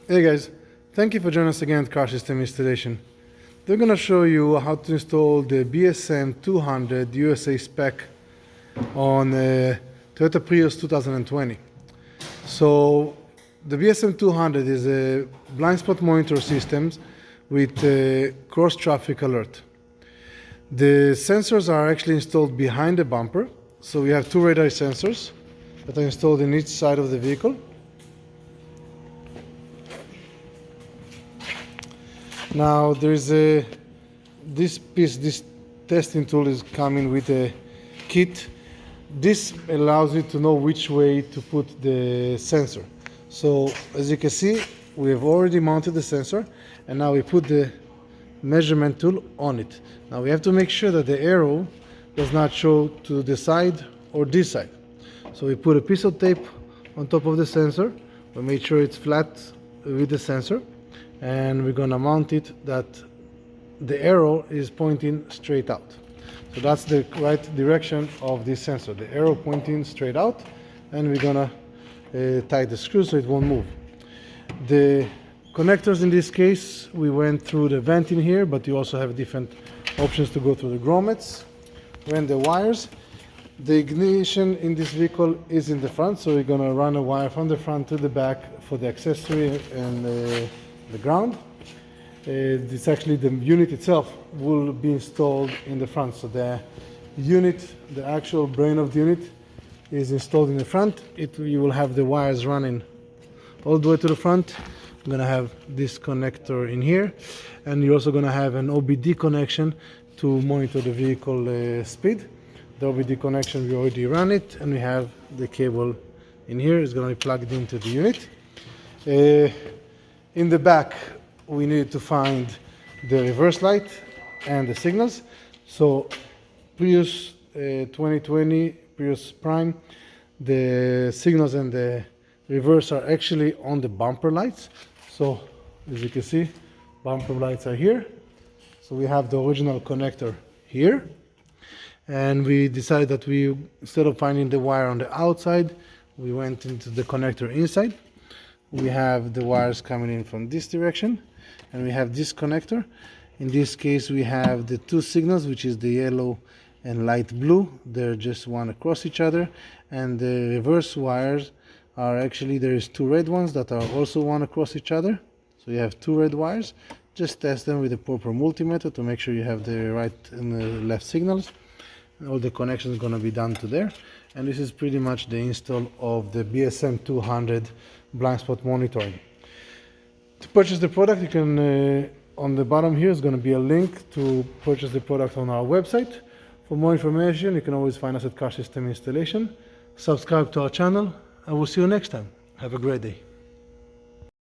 Hey guys, thank you for joining us again at Car System Installation. We're going to show you how to install the BSM200 USA SPEC on Toyota Prius 2020. So the BSM200 is a blind spot monitor system with cross traffic alert. The sensors are actually installed behind the bumper. So we have two radar sensors that are installed in each side of the vehicle. Now there's this testing tool is coming with a kit. This allows you to know which way to put the sensor. So as you can see, we have already mounted the sensor and now we put the measurement tool on it. Now we have to make sure that the arrow does not show to the side or this side. So we put a piece of tape on top of the sensor. We make sure it's flat with the sensor. And we're going to mount it that the arrow is pointing straight out. So that's the right direction of this sensor, the arrow pointing straight out, and we're going to tighten the screw so it won't move. The connectors in this case, we went through the vent in here, but you also have different options to go through the grommets. When the wires, the ignition in this vehicle is in the front, so we're going to run a wire from the front to the back for the accessory and the ground. It's actually the unit itself will be installed in the front. So the unit, the actual brain of the unit is installed in the front. You will have the wires running all the way to the front. I'm going to have this connector in here, and you're also going to have an OBD connection to monitor the vehicle speed. The OBD connection, we already ran it, and we have the cable in here. It's going to be plugged into the unit. In the back, we need to find the reverse light and the signals. So Prius 2020, Prius Prime, the signals and the reverse are actually on the bumper lights. So as you can see, bumper lights are here. So we have the original connector here. And we decided that instead of finding the wire on the outside, we went into the connector inside. We have the wires coming in from this direction, and we have this connector. In this case, we have the two signals, which is the yellow and light blue. They're just one across each other, and the reverse wires are actually, there is two red ones that are also one across each other. So you have two red wires. Just test them with the proper multimeter to make sure you have the right and the left signals. All the connections are going to be done to there, and this is pretty much the install of the BSM200 blind spot monitoring. To purchase the product, you can on the bottom here is going to be a link to purchase the product on our website. For more information, you can always find us at Car System Installation. Subscribe to our channel, and we'll see you next time. Have a great day.